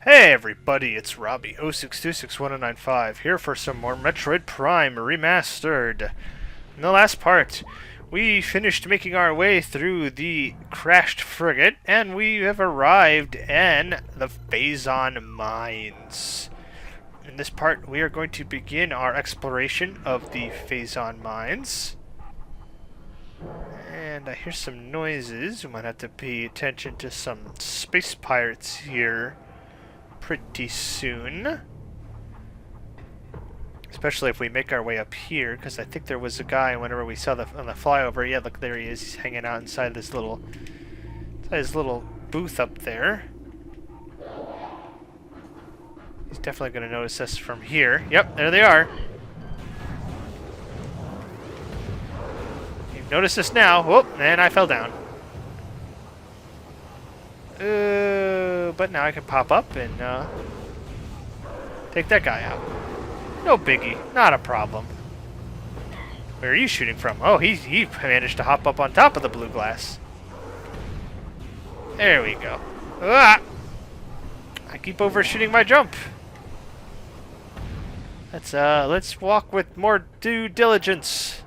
Hey everybody, it's Robbie 06261095 here for some more Metroid Prime Remastered. In the last part, we finished making our way through the crashed frigate, and we have arrived in the Phazon mines. In this part, we are going to begin our exploration of the Phazon mines. And I hear some noises. We might have to pay attention to some space pirates here pretty soon. Especially if we make our way up here, because I think there was a guy whenever we saw on the flyover. Yeah, look, there he is. He's hanging out inside his little booth up there. He's definitely going to notice us from here. Yep, there they are. You notice us now. Whoop, and I fell down. But now I can pop up and take that guy out. No biggie, not a problem. Where are you shooting from? Oh, he managed to hop up on top of the blue glass. There we go. Ah! I keep overshooting my jump. Let's walk with more due diligence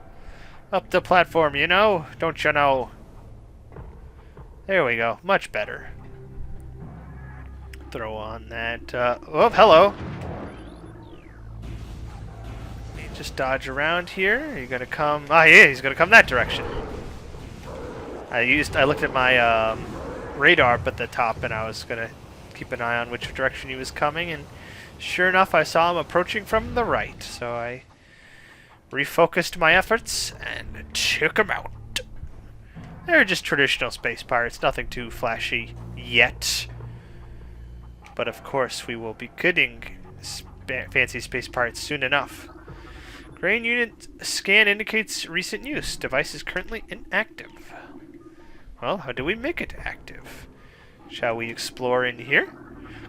up the platform, you know? Don't you know? There we go. Much better. Throw on that. Oh, hello. Let me just dodge around here. Are you gonna come? Ah, yeah, he's gonna come that direction. I looked at my radar up at the top, and I was gonna keep an eye on which direction he was coming, and sure enough, I saw him approaching from the right. So I refocused my efforts and took him out. They're just traditional space pirates, nothing too flashy yet. But of course, we will be getting fancy space pirates soon enough. Grain unit scan indicates recent use. Device is currently inactive. Well, how do we make it active? Shall we explore in here?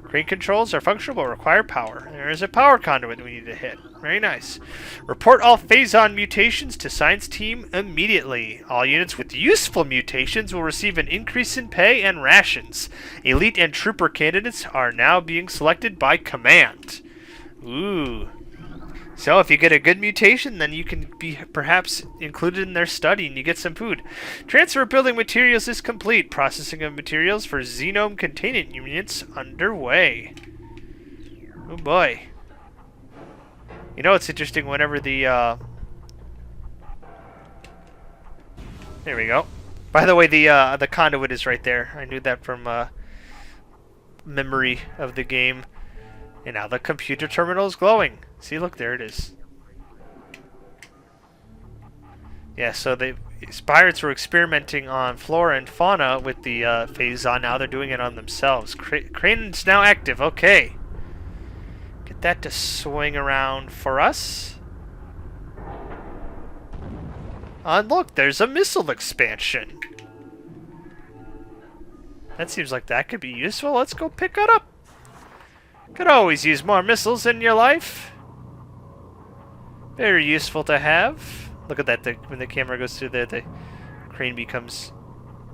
Crane controls are functional but require power. There is a power conduit we need to hit. Very nice. Report all Phazon mutations to science team immediately. All units with useful mutations will receive an increase in pay and rations. Elite and trooper candidates are now being selected by command. Ooh. So if you get a good mutation, then you can be perhaps included in their study and you get some food. Transfer of building materials is complete. Processing of materials for Xenome containment units underway. Oh boy. You know, it's interesting whenever the there we go. By the way, the conduit is right there. I knew that from memory of the game. And now the computer terminal is glowing. See, look, there it is. Yeah, so the pirates were experimenting on flora and fauna with the Phazon. Now they're doing it on themselves. Crane's now active. Okay. Get that to swing around for us. And look, there's a missile expansion. That seems like that could be useful. Let's go pick it up. Could always use more missiles in your life. Very useful to have. Look at that, when the camera goes through there, the crane becomes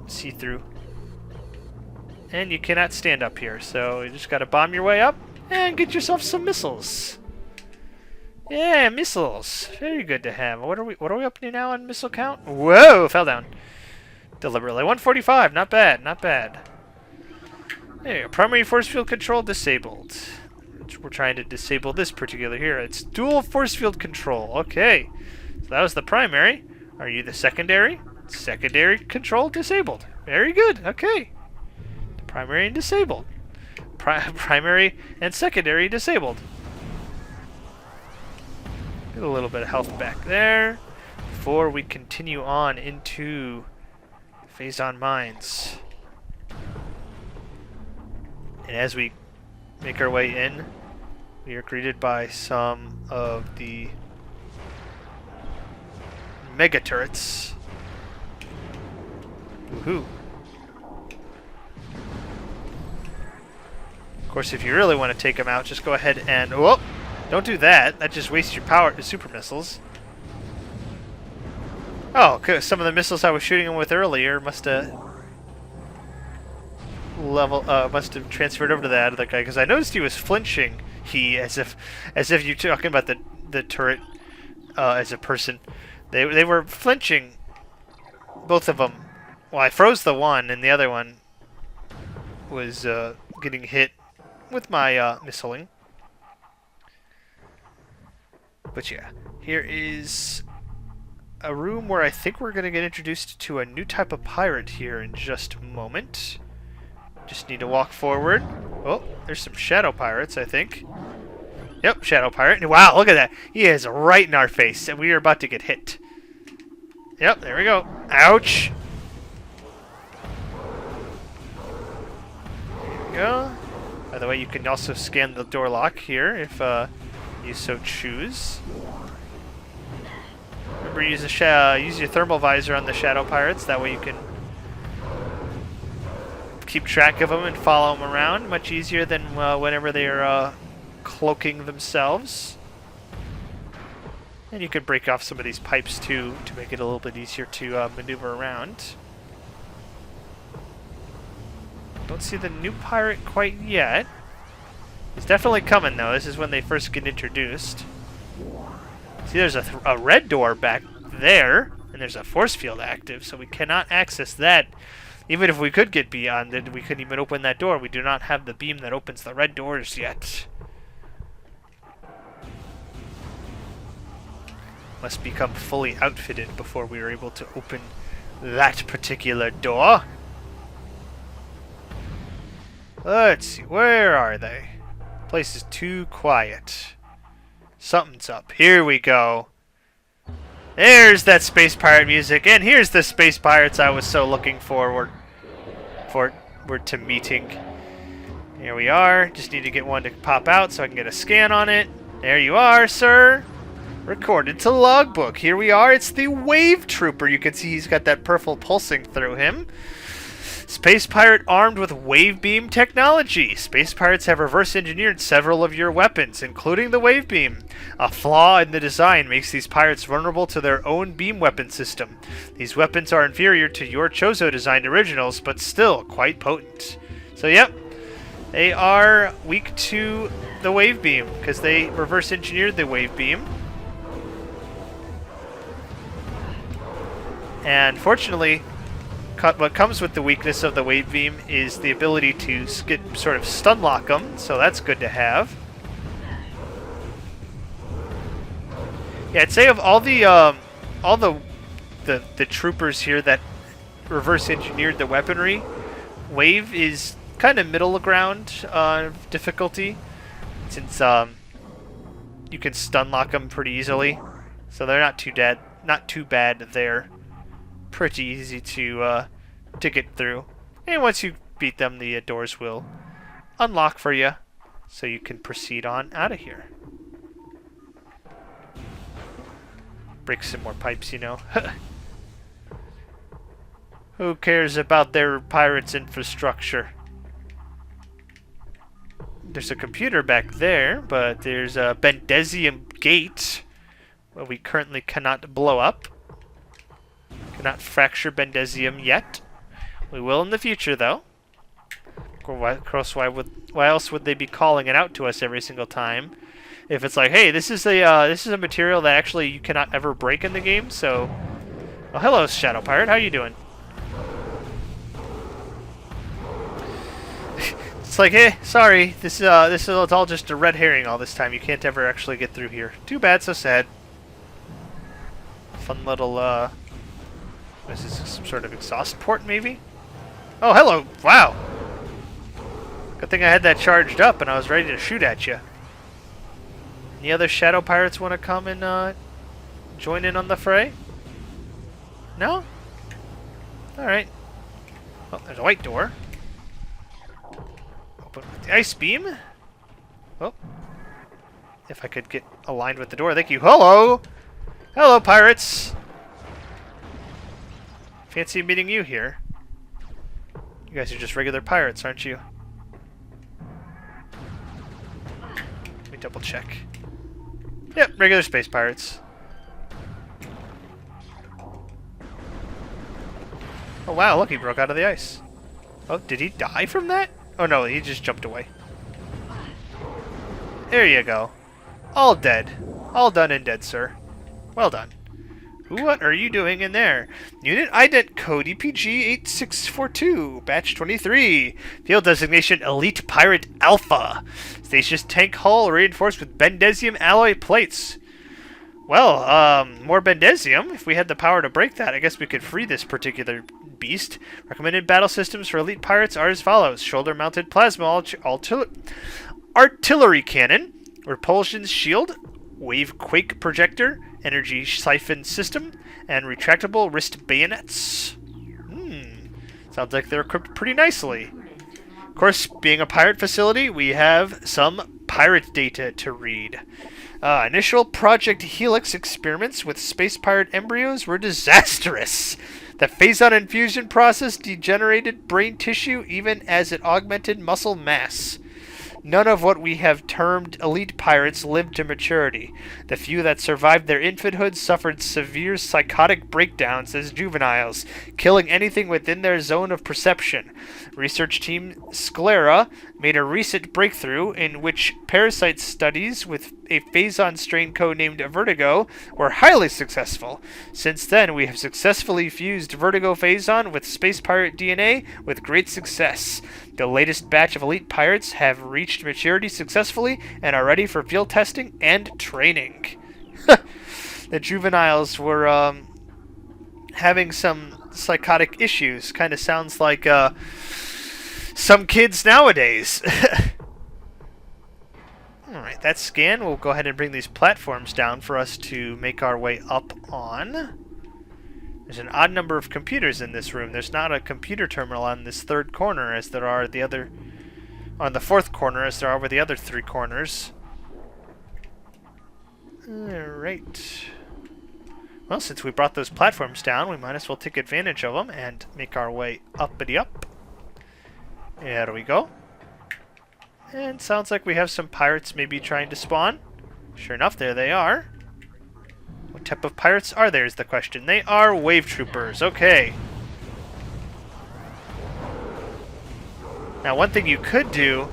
see-through. And you cannot stand up here, so you just gotta bomb your way up and get yourself some missiles. Yeah, missiles. Very good to have. What are we up to now on missile count? Whoa, fell down. Deliberately. 145, not bad, not bad. There you go. Primary force field control disabled. We're trying to disable this particular here. It's dual force field control. Okay. So that was the primary. Are you the secondary? Secondary control disabled. Very good. Okay. Primary and disabled. Primary and secondary disabled. Get a little bit of health back there before we continue on into Phazon mines. And as we make our way in, we are greeted by some of the mega turrets. Woohoo! Of course, if you really want to take them out, just go ahead and... Whoa! Don't do that. That just wastes your power to super missiles. Oh, some of the missiles I was shooting them with earlier must have level must have transferred over to that other guy because I noticed he was flinching. As if you're talking about the turret as a person. They were flinching, both of them. Well, I froze the one, and the other one was getting hit with my missiling. But yeah, here is a room where I think we're going to get introduced to a new type of pirate here in just a moment. Just need to walk forward. Oh, there's some shadow pirates, I think. Yep, shadow pirate. Wow, look at that. He is right in our face, and we are about to get hit. Yep, there we go. Ouch. There we go. By the way, you can also scan the door lock here if you so choose. Remember, use your thermal visor on the shadow pirates. That way you can keep track of them and follow them around. Much easier than whenever they are cloaking themselves. And you could break off some of these pipes too to make it a little bit easier to maneuver around. Don't see the new pirate quite yet. He's definitely coming though. This is when they first get introduced. See, there's a red door back there, and there's a force field active, so we cannot access that. Even if we could get beyond it, we couldn't even open that door. We do not have the beam that opens the red doors yet. Must become fully outfitted before we are able to open that particular door. Let's see, where are they? Place is too quiet. Something's up. Here we go. There's that space pirate music, and here's the space pirates I was so looking forward to meeting. Here we are. Just need to get one to pop out so I can get a scan on it. There you are, sir. Recorded to logbook. Here we are. It's the Wave Trooper. You can see he's got that purple pulsing through him. Space pirate armed with wave beam technology. Space pirates have reverse engineered several of your weapons, including the wave beam. A flaw in the design makes these pirates vulnerable to their own beam weapon system. These weapons are inferior to your Chozo designed originals, but still quite potent. So yep, they are weak to the wave beam because they reverse engineered the wave beam. And fortunately, what comes with the weakness of the wave beam is the ability to sort of stun lock them, so that's good to have. Yeah, I'd say of all the troopers here that reverse engineered the weaponry, wave is kind of middle ground difficulty, since you can stun lock them pretty easily, so they're not too bad there. Pretty easy to get through, and once you beat them, the doors will unlock for you, so you can proceed on out of here. Break some more pipes, you know. Who cares about their pirates' infrastructure? There's a computer back there, but there's a Bendesium gate that we currently cannot blow up. Cannot fracture Bendesium yet. We will in the future, though. Of course, why else would they be calling it out to us every single time? If it's like, hey, this is a material that actually you cannot ever break in the game. So, oh, hello, Shadow Pirate. How you doing? It's like, hey, sorry, this is all just a red herring all this time. You can't ever actually get through here. Too bad, so sad. Fun little this is some sort of exhaust port, maybe? Oh, hello! Wow! Good thing I had that charged up and I was ready to shoot at you. Any other shadow pirates want to come and join in on the fray? No? Alright. Well, there's a white door. Open with the ice beam. Oh. If I could get aligned with the door. Thank you. Hello! Hello, pirates! Fancy meeting you here. You guys are just regular pirates, aren't you? Let me double check. Yep, regular space pirates. Oh wow, look, he broke out of the ice. Oh, did he die from that? Oh no, he just jumped away. There you go. All dead. All done and dead, sir. Well done. What are you doing in there? Unit ident code EPG8642, batch 23. Field designation Elite Pirate Alpha. Station's tank hull reinforced with Bendesium alloy plates. Well, more Bendesium. If we had the power to break that, I guess we could free this particular beast. Recommended battle systems for elite pirates are as follows. Shoulder-mounted plasma artillery cannon, repulsion shield, wave quake projector, energy siphon system, and retractable wrist bayonets. Sounds like they're equipped pretty nicely. Of course, being a pirate facility, we have some pirate data to read. Initial Project Helix experiments with space pirate embryos were disastrous. The Phazon infusion process degenerated brain tissue even as it augmented muscle mass. None of what we have termed elite pirates lived to maturity. The few that survived their infanthood suffered severe psychotic breakdowns as juveniles, killing anything within their zone of perception. Research team Sclera made a recent breakthrough in which parasite studies with a Phazon strain codenamed Vertigo were highly successful. Since then, we have successfully fused Vertigo Phazon with space pirate DNA with great success. The latest batch of elite pirates have reached maturity successfully and are ready for field testing and training. The juveniles were having some psychotic issues. Kind of sounds like some kids nowadays. Alright, that's scanned. We'll go ahead and bring these platforms down for us to make our way up on. There's an odd number of computers in this room. There's not a computer terminal on this third corner as there are on the fourth corner as there are over the other three corners. Alright. Well, since we brought those platforms down, we might as well take advantage of them and make our way uppity up. There we go. And sounds like we have some pirates maybe trying to spawn. Sure enough, there they are. What type of pirates are there is the question. They are wave troopers. Okay. Now, one thing you could do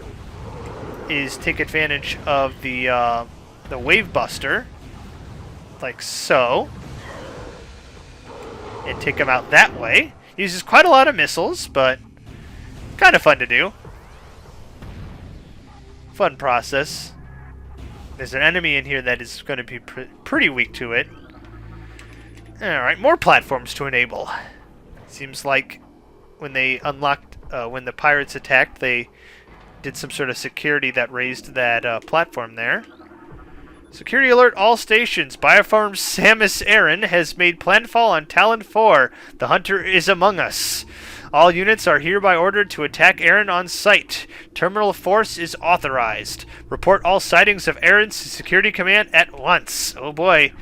is take advantage of the wave buster, like so, and take them out that way. Uses quite a lot of missiles, but kind of fun to do. Fun process. There's an enemy in here that is going to be pretty weak to it. Alright, more platforms to enable. Seems like when they unlocked, when the pirates attacked, they did some sort of security that raised that platform there. Security alert all stations. Bioform Samus Aran has made planfall on Tallon IV. The hunter is among us. All units are hereby ordered to attack Aran on sight. Terminal force is authorized. Report all sightings of Aran to Security Command at once. Oh boy.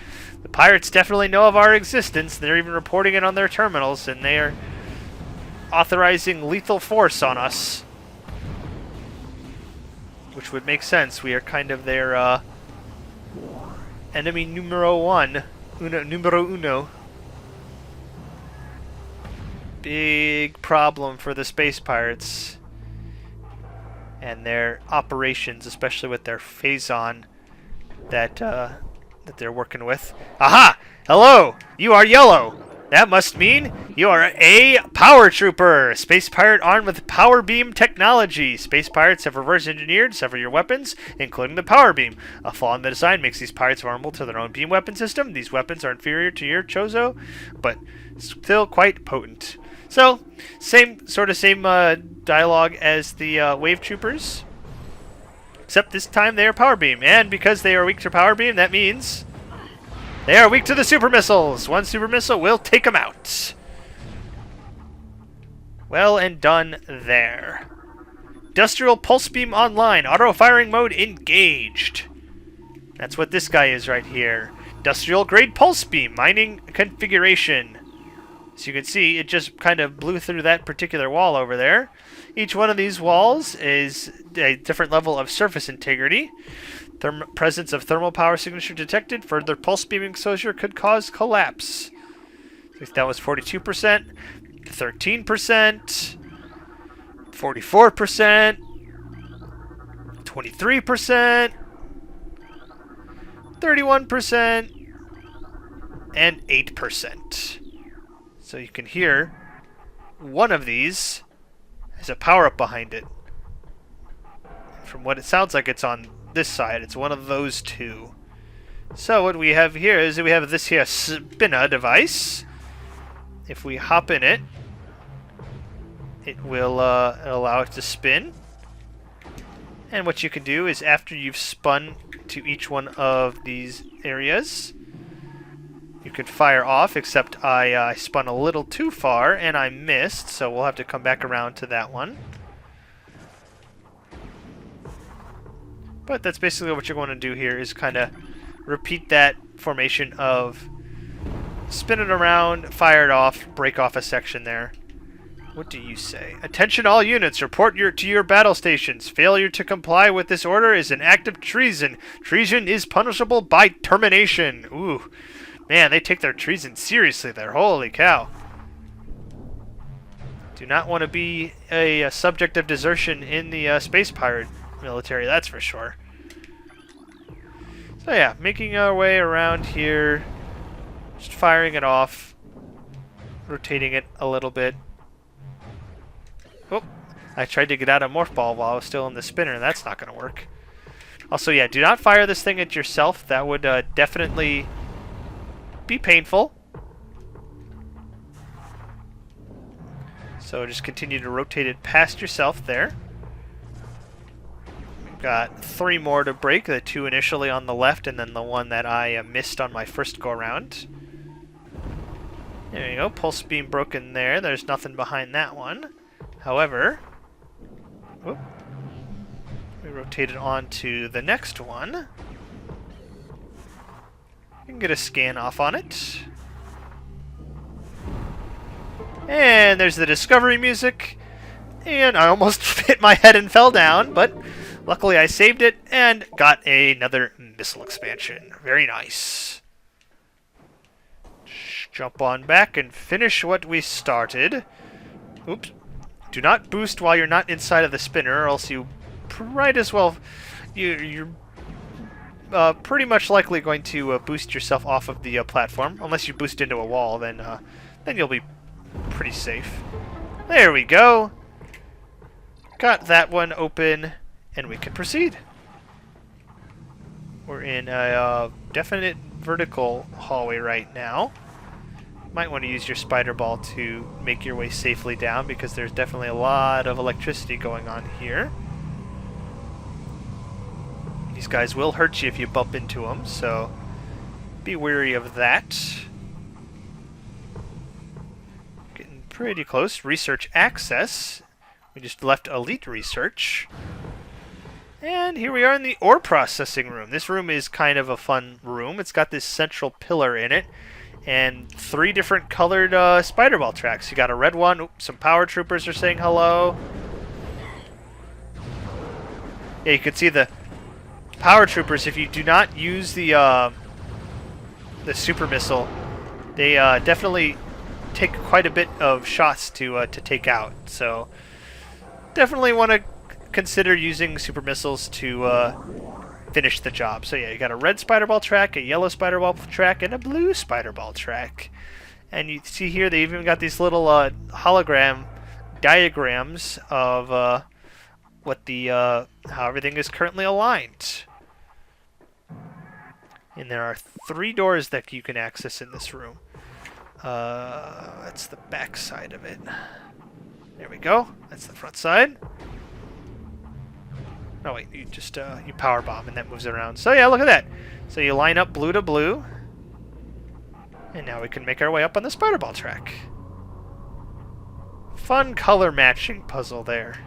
The pirates definitely know of our existence. They're even reporting it on their terminals, and they are authorizing lethal force on us. Which would make sense. We are kind of their enemy numero uno. Big problem for the space pirates and their operations, especially with their Phazon that they're working with. Aha! Hello! You are yellow! That must mean you are a power trooper! Space pirate armed with power beam technology. Space pirates have reverse engineered several of your weapons, including the power beam. A flaw in the design makes these pirates vulnerable to their own beam weapon system. These weapons are inferior to your Chozo, but still quite potent. So, same dialogue as the wave troopers, except this time they are power beam, and because they are weak to power beam, that means they are weak to the super missiles. One super missile will take them out. Well and done there. Industrial pulse beam online. Auto firing mode engaged. That's what this guy is right here. Industrial grade pulse beam mining configuration. As you can see, it just kind of blew through that particular wall over there. Each one of these walls is a different level of surface integrity. Presence of thermal power signature detected. Further pulse beam exposure could cause collapse. That was 42%, 13%. 44%, 23%, 31%, and 8%. So you can hear one of these has a power-up behind it. From what it sounds like, it's on this side. It's one of those two. So what we have here is we have this here spinner device. If we hop in it, it will allow it to spin. And what you can do is after you've spun to each one of these areas, you could fire off, except I spun a little too far and I missed, so we'll have to come back around to that one. But that's basically what you're going to do here, is kind of repeat that formation of spin it around, fire it off, break off a section there. What do you say? Attention all units, report to your battle stations. Failure to comply with this order is an act of treason. Treason is punishable by termination. Ooh, man, they take their treason seriously there. Holy cow. Do not want to be a subject of desertion in the space pirate military, that's for sure. So yeah, making our way around here, just firing it off, rotating it a little bit. Oh, I tried to get out of Morph Ball while I was still in the spinner, and that's not going to work. Also, yeah, do not fire this thing at yourself. That would definitely be painful. So just continue to rotate it past yourself there. We've got 3 more to break, the 2 initially on the left, and then the one that I missed on my first go-around. There you go, pulse beam broken there. There's nothing behind that one. However, whoop, we rotate it on to the next one. You can get a scan off on it. And there's the discovery music. And I almost hit my head and fell down, but luckily I saved it and got another missile expansion. Very nice. Jump on back and finish what we started. Oops. Do not boost while you're not inside of the spinner, or else you might as well... You're pretty much likely going to boost yourself off of the platform. Unless you boost into a wall, then you'll be pretty safe. There we go. Got that one open, and we can proceed. We're in a definite vertical hallway right now. Might want to use your spider ball to make your way safely down, because there's definitely a lot of electricity going on here. These guys will hurt you if you bump into them, so be wary of that. Getting pretty close. Research access. We just left Elite Research. And here we are in the ore processing room. This room is kind of a fun room. It's got this central pillar in it, and 3 different colored spider ball tracks. You got a red one. Oops, some power troopers are saying hello. Yeah, you can see the power troopers. If you do not use the super missile, they definitely take quite a bit of shots to take out. So definitely want to consider using super missiles to finish the job. So yeah, you got a red spider ball track, a yellow spider ball track, and a blue spider ball track. And you see here they even got these little hologram diagrams of what the how everything is currently aligned. And there are 3 doors that you can access in this room. That's the back side of it. There we go. That's the front side. Oh wait, you just you power bomb and that moves it around. So yeah, look at that. So you line up blue to blue, and now we can make our way up on the spider ball track. Fun color matching puzzle there.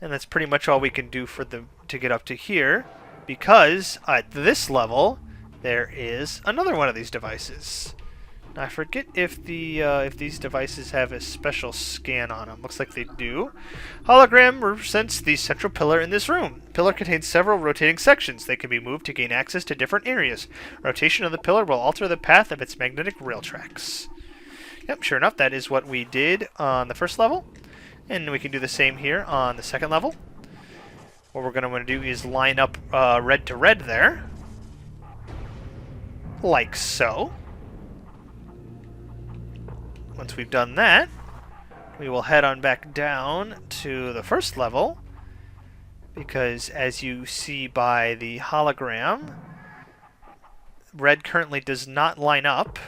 And that's pretty much all we can do for to get up to here, because at this level there is another one of these devices. Now, I forget if these devices have a special scan on them. Looks like they do. Hologram represents the central pillar in this room. The pillar contains several rotating sections. They can be moved to gain access to different areas. Rotation of the pillar will alter the path of its magnetic rail tracks. Yep, sure enough, that is what we did on the first level. And we can do the same here on the second level. What we're going to want to do is line up red to red there. Like so. Once we've done that, we will head on back down to the first level, because as you see by the hologram, red currently does not line up,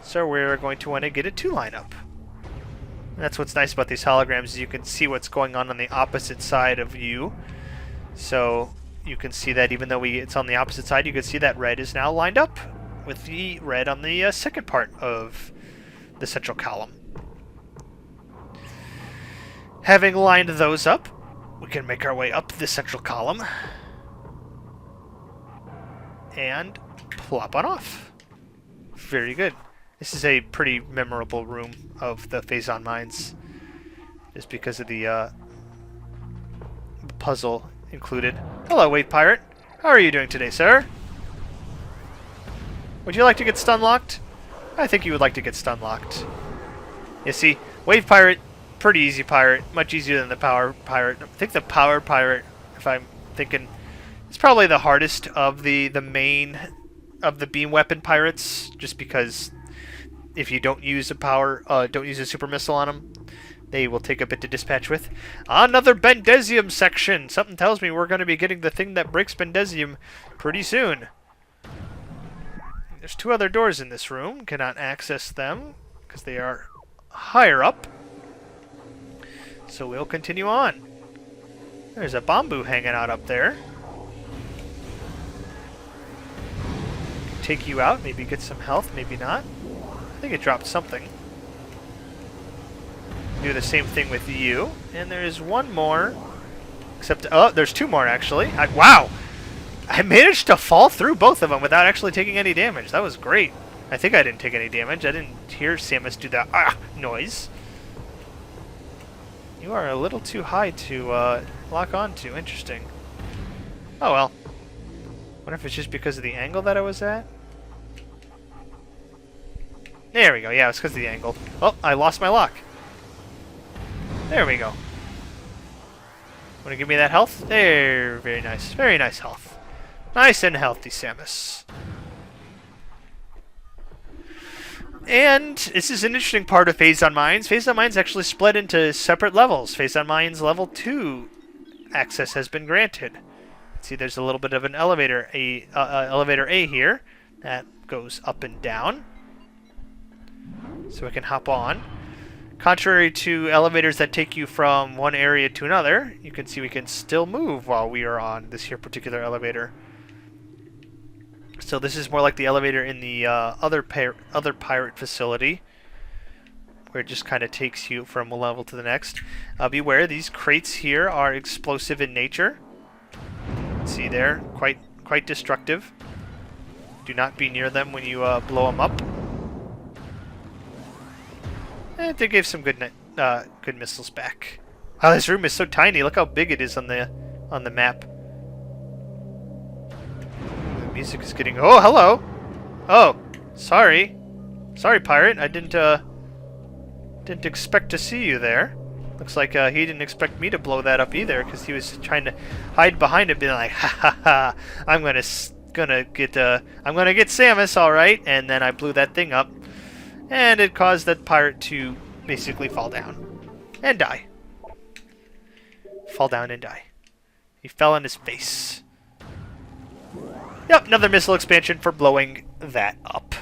so we're going to want to get it to line up. And that's what's nice about these holograms, is you can see what's going on the opposite side of you. So you can see that even though it's on the opposite side, you can see that red is now lined up with the red on the second part of the central column. Having lined those up, we can make our way up the central column and plop on off. Very good. This is a pretty memorable room of the Phazon mines, just because of the puzzle included. Hello, Wave Pirate. How are you doing today, sir? Would you like to get stun locked? I think you would like to get stun locked. You see, Wave Pirate, pretty easy pirate, much easier than the Power Pirate. I think the Power Pirate, if I'm thinking, is probably the hardest of the main of the beam weapon pirates, just because if you don't use don't use a super missile on them, they will take a bit to dispatch with. Another Bendezium section. Something tells me we're going to be getting the thing that breaks Bendezium pretty soon. There's two other doors in this room. Cannot access them because they are higher up. So we'll continue on. There's a bamboo hanging out up there. Take you out, maybe get some health, maybe not. I think it dropped something. Do the same thing with you. And there's one more. Except, oh, there's two more actually. Wow! I managed to fall through both of them without actually taking any damage. That was great. I think I didn't take any damage. I didn't hear Samus do that noise. You are a little too high to lock onto. Interesting. Oh well. Wonder if it's just because of the angle that I was at? There we go. Yeah, it's because of the angle. Oh, I lost my lock. There we go. Want to give me that health? There. Very nice. Very nice health. Nice and healthy, Samus. And this is an interesting part of Phazon Mines. Phazon Mines actually split into separate levels. Phazon Mines Level 2 access has been granted. See, there's a little bit of an elevator A here that goes up and down. So we can hop on. Contrary to elevators that take you from one area to another, you can see we can still move while we are on this here particular elevator. So this is more like the elevator in the other pirate facility, where it just kind of takes you from one level to the next. Beware, these crates here are explosive in nature. See there, quite destructive. Do not be near them when you blow them up. And they gave some good missiles back. Wow, this room is so tiny. Look how big it is on the map. The music is getting. Oh, hello. Oh, sorry, pirate. I didn't expect to see you there. Looks like he didn't expect me to blow that up either, because he was trying to hide behind it, being like, "Ha ha ha! I'm gonna get Samus, all right." And then I blew that thing up, and it caused that pirate to basically fall down and die. Fall down and die. He fell on his face. Yep, another missile expansion for blowing that up.